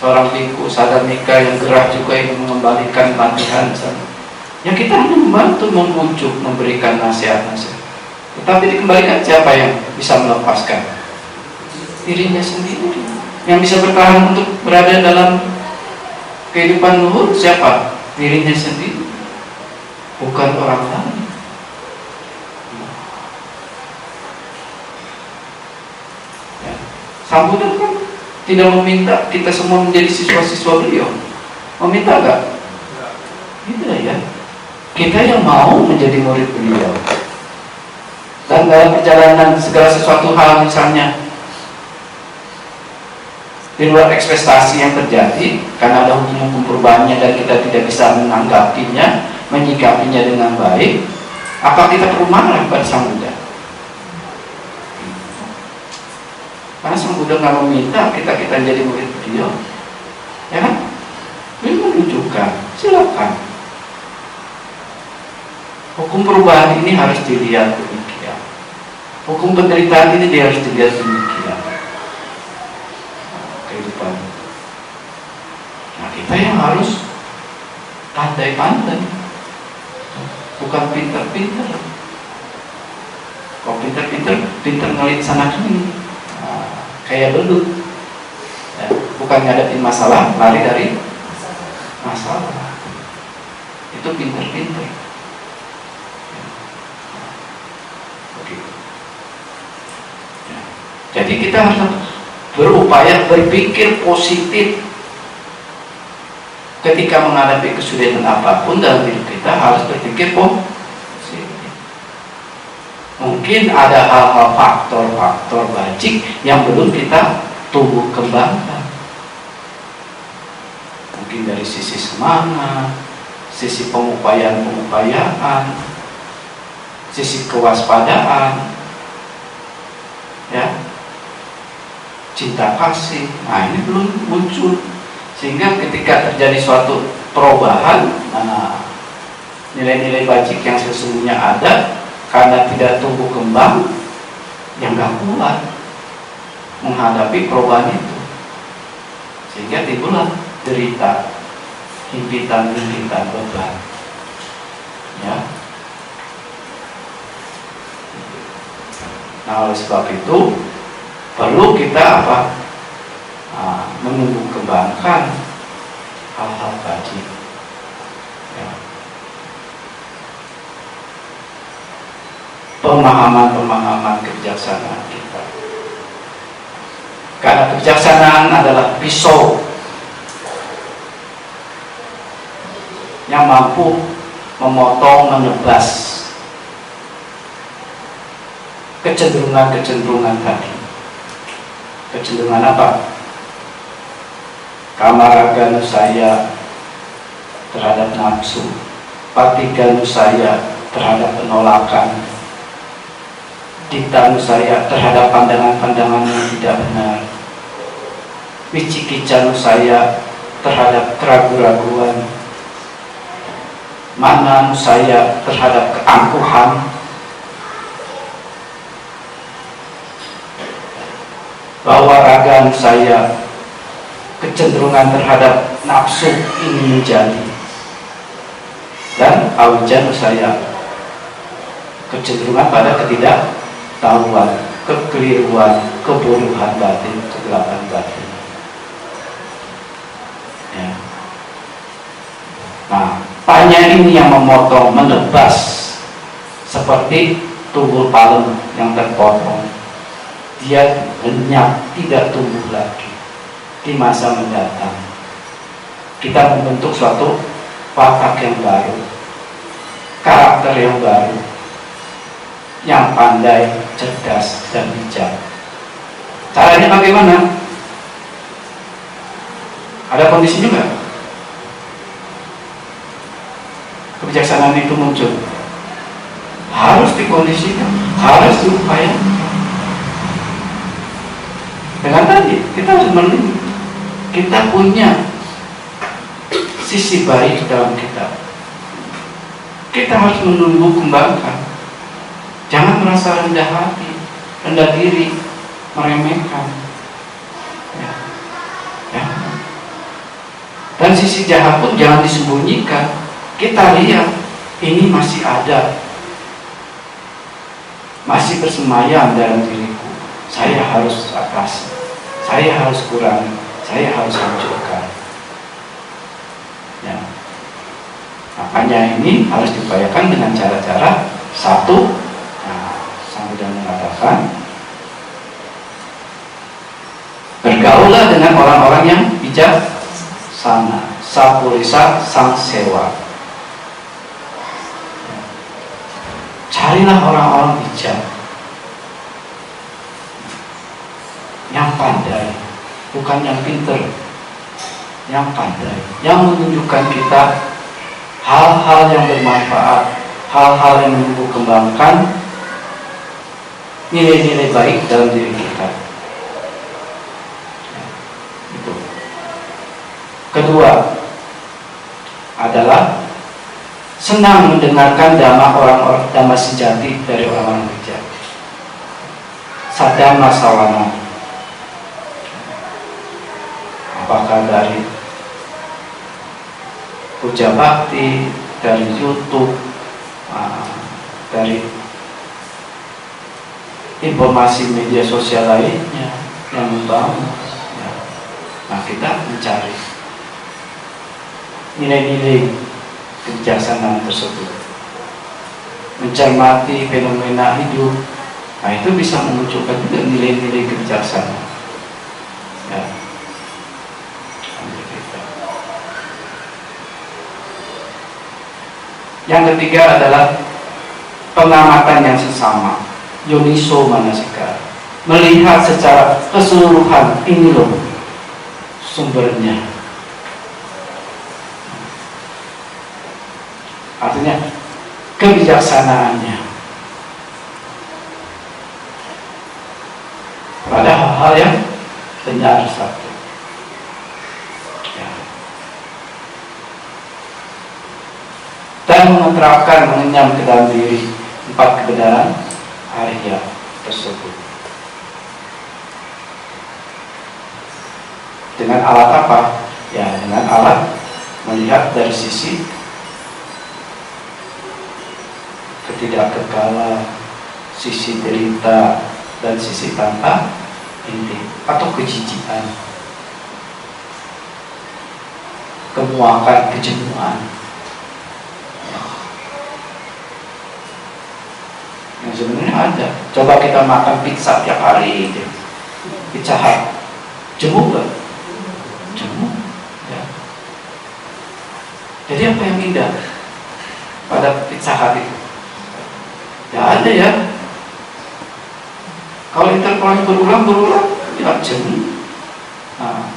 seorang biku sadamika yang gerah juga ingin mengembalikan latihan misalnya. Ya kita hanya membantu, membujuk, memberikan nasihat-nasihat. Tetapi dikembalikan siapa yang bisa melepaskan? Dirinya sendiri. Yang bisa bertahan untuk berada dalam kehidupan luhur siapa? Dirinya sendiri, bukan orang lain. Ya. Sang Buddha kan tidak meminta kita semua menjadi siswa-siswa beliau. Meminta enggak? Tidak ya. Kita yang mau menjadi murid beliau. Dan dalam perjalanan segala sesuatu hal misalnya di luar ekspektasi yang terjadi karena ada hukum perubahannya dan kita tidak bisa menanggapinya, menyikapinya dengan baik, apa kita perlu marah pada Sang Buddha? Karena Sang Buddha nggak meminta kita jadi murid beliau, ya kan? Beliau menunjukkan, silakan. Hukum perubahan ini harus dilihat demikian. Hukum penderitaan ini dia harus dilihat demikian. Kehidupan. Nah, kita yang harus pandai-pandai, bukan pinter-pinter. Kalau pinter ngelit sana sini, kayak belut. Ya, bukan ngadepin masalah, lari dari masalah. Itu pinter-pinter. Jadi kita harus berupaya berpikir positif, ketika menghadapi kesulitan apapun dalam hidup kita harus berpikir positif. Mungkin ada hal-hal faktor-faktor bajik yang belum kita tumbuh kembangkan. Mungkin dari sisi semangat, sisi pengupayaan, sisi kewaspadaan, ya, cinta kasih. Nah, ini belum muncul. Sehingga ketika terjadi suatu perubahan, nilai-nilai bajik yang sesungguhnya ada karena tidak tumbuh kembang, yang gak kuat menghadapi perubahan itu, sehingga timbullah derita, himpitan-himpitan beban, ya. Nah, oleh sebab itu perlu kita menumbuh kembangkan hal-hal bajik, ya. Pemahaman kebijaksanaan kita, karena kebijaksanaan adalah pisau yang mampu memotong, menebas kecenderungan tadi. Kecenderungan apa? Kamaraga saya terhadap nafsu, patiga saya terhadap penolakan, dikta saya terhadap pandangan-pandangan yang tidak benar, wicikica saya terhadap keraguan-raguan, mana saya terhadap keangkuhan, bahwa raga saya kecenderungan terhadap nafsu ingin menjadi, dan awijan saya kecenderungan pada ketidaktahuan, kekeliruan, kebodohan batin, kegelapan batin, ya. Nah, panya ini yang memotong, menebas, seperti tunggul palem yang terpotong. Dia lenyap, tidak tumbuh lagi di masa mendatang. Kita membentuk suatu watak yang baru, karakter yang baru, yang pandai, cerdas, dan bijak. Caranya bagaimana? Ada kondisi juga kebijaksanaan itu muncul. Harus dikondisikan, harus diupayakan. Dengan tadi kita harus menunggu, kita punya sisi baik dalam kita. Kita harus menumbuh kembangkan. Jangan merasa rendah hati, rendah diri, meremehkan, ya. Ya. Dan sisi jahat pun jangan disembunyikan. Kita lihat ini masih ada, masih bersemayam dalam diriku. Saya harus atasi, saya harus kurangi, saya harus hancurkan, ya. Makanya ini harus diupayakan dengan cara-cara satu. Nah, Sang Buddha mengatakan, bergaullah dengan orang-orang yang bijaksana, sapurisa sang sewa. Carilah orang-orang bijak, yang pandai, bukan yang pinter, yang pandai, yang menunjukkan kita hal-hal yang bermanfaat, hal-hal yang menumbuh kembangkan nilai-nilai baik dalam diri kita. Itu. Kedua adalah senang mendengarkan dhamma sejati dari orang-orang bijak. Sadhamma sawana. Apakah dari puja bakti, dari YouTube, dari informasi media sosial lainnya yang membangun, ya. Nah, kita mencari nilai-nilai kebijaksanaan tersebut, mencermati fenomena hidup. Nah, itu bisa memunculkan juga nilai-nilai kebijaksanaan, ya. Yang ketiga adalah pengamatan yang sesama, yoniso manasika, melihat secara keseluruhan, ini loh sumbernya. Artinya kebijaksanaannya pada hal-hal yang benar satu. Ya. Dan menerapkan, mengenyam ke dalam diri 4 kebenaran Arya tersebut. Dengan alat apa? Ya, dengan alat melihat dari sisi ketidakkekalan, sisi derita, dan sisi tanpa inti atau kejijikan, kemuakan, kejenuhan. Yang sebenarnya ada. Coba kita makan pizza tiap hari, Pizza Hut, jemu gak? Jemu. Ya. Jadi apa yang indah pada Pizza Hut itu? Ya ada ya. Kalau intervalnya berulang, ya jemu. Nah,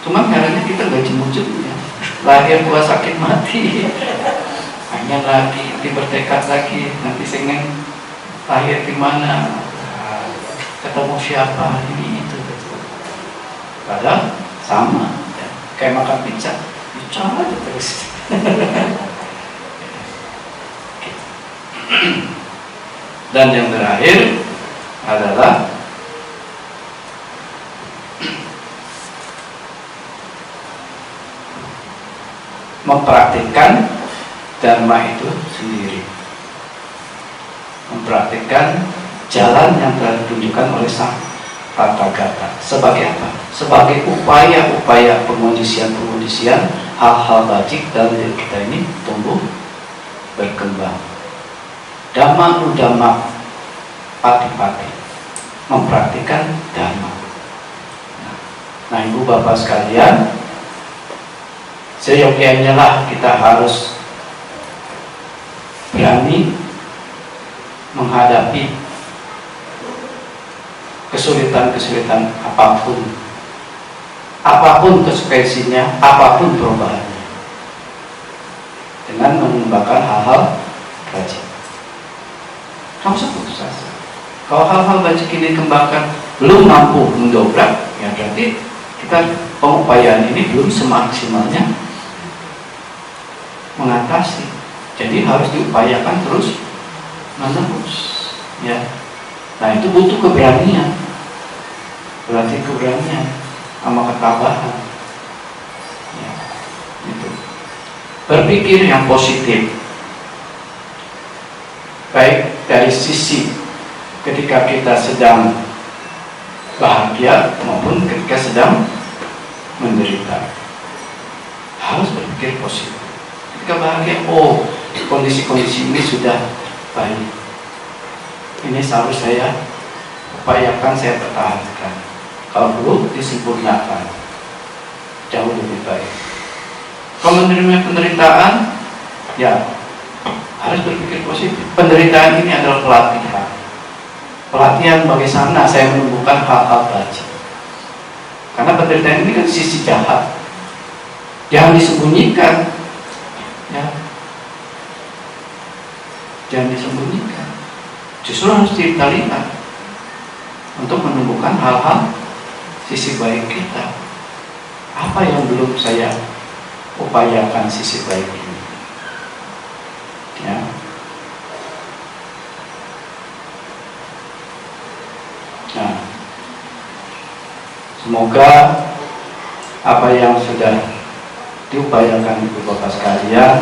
cuman caranya kita gak jemu-jemu ya. Lahir tua sakit mati. Hanya lagi, nanti bertekad lagi, nanti pengen lahir di mana, ketemu siapa, ini itu. Padahal sama, ya. Kayak makan pizza aja terus. Dan yang terakhir adalah mempraktikkan dharma itu sendiri, mempraktikkan jalan yang telah ditunjukkan oleh Sang Tathagata. Sebagai apa? Sebagai upaya-upaya pengondisian hal-hal bajik dalam diri kita ini tumbuh berkembang. Dhamma udama pati-pati, mempraktikkan dhamma. Nah, ibu bapak sekalian, seyogyanya lah kita harus berani menghadapi kesulitan-kesulitan apapun konsekuensinya, apapun perubahannya, dengan mengembangkan hal-hal bajik. Kamu usah putus asa. Kalau hal-hal bajik ini dikembangkan belum mampu mendobrak, ya berarti kita pengupayaan ini belum semaksimalnya mengatasi. Jadi harus diupayakan terus menerus, ya. Nah, itu butuh keberanian, berarti keberanian sama ketabahan, ya. Itu berpikir yang positif, baik dari sisi ketika kita sedang bahagia maupun ketika sedang menderita, harus berpikir positif. Ketika bahagia, oh, kondisi-kondisi ini sudah baik, ini seharus saya upayakan, saya pertahankan. Kalau perlu disempurnakan, jauh lebih baik. Kalau menerima penderitaan, ya harus berpikir positif. Penderitaan ini adalah pelatihan. Pelatihan bagaimana saya menumbuhkan hal-hal bajik. Karena penderitaan ini kan sisi jahat, jangan disembunyikan, ya. Jangan disembunyikan, justru harus kita lihat untuk menumbuhkan hal-hal sisi baik kita. Apa yang belum saya upayakan sisi baik ini, ya. Nah, semoga apa yang sudah diupayakan ibu bapak sekalian,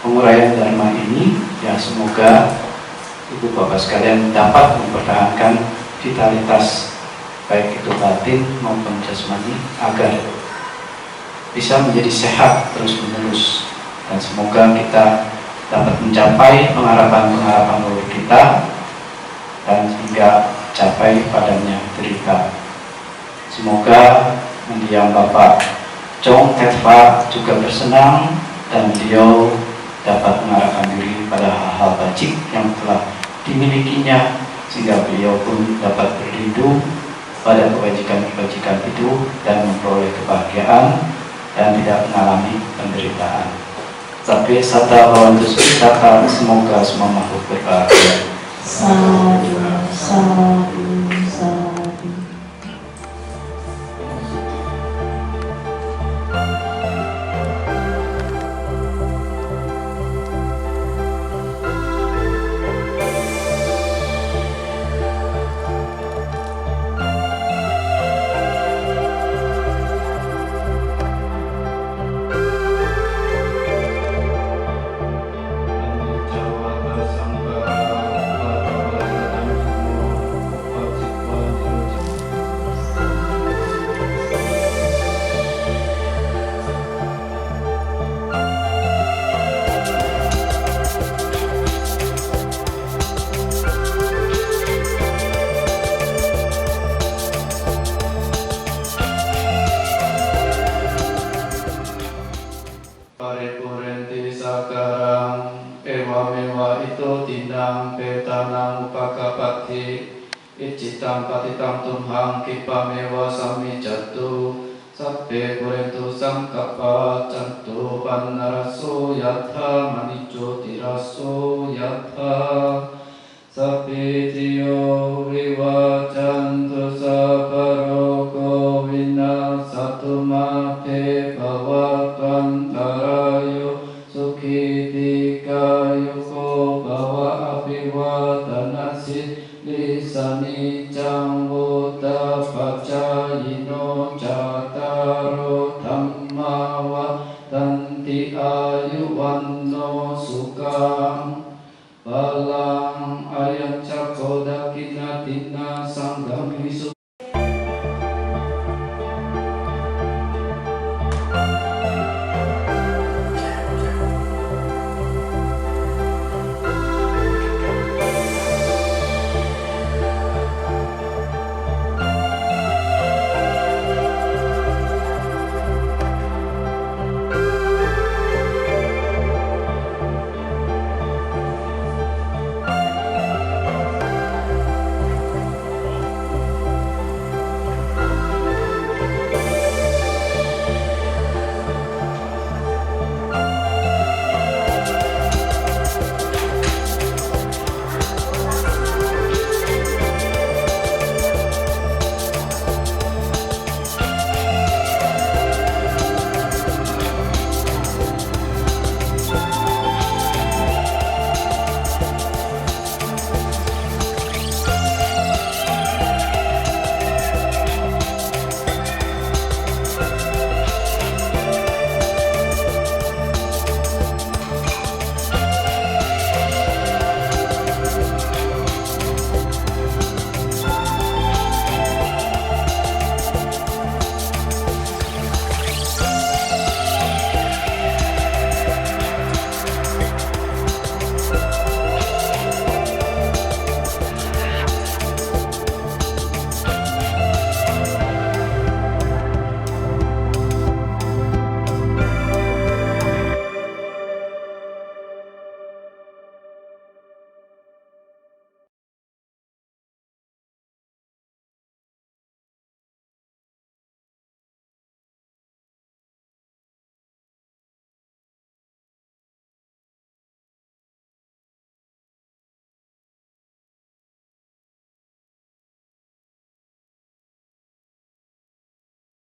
penguraian dharma ini, ya semoga ibu bapak sekalian dapat mempertahankan vitalitas baik itu batin maupun jasmani agar bisa menjadi sehat terus menerus, dan semoga kita dapat mencapai pengharapan-pengharapan leluhur kita dan hingga capai padanya derita. Semoga mendiang Bapak Chong Tetva juga bersenang dan beliau dapat mengarahkan diri pada hal-hal baik yang telah dimilikinya, sehingga beliau pun dapat berlindung pada kebajikan-kebajikan itu dan memperoleh kebahagiaan dan tidak mengalami penderitaan. Tapi Sata Bhavantu Sukhita, semoga semua makhluk berbahagia. Sadu, sadu, sadu. Paripurenti sakarang ewamewa ito tinang petanang upakapati icitang patitam tumhang kipamewa sami jatu sabbe purentu sangkapa cantu pannaraso yatha manico tiraso yatha sabbe tiyo vivacantu saparoko vinasatu mate bhawatvan tarayo sukhitika yuko bhawa abhivadanasi lisani cangvota pacayino cataro dhammawa tanti ayuwanno sukang balang ayam cakoda kina tina sanggam visu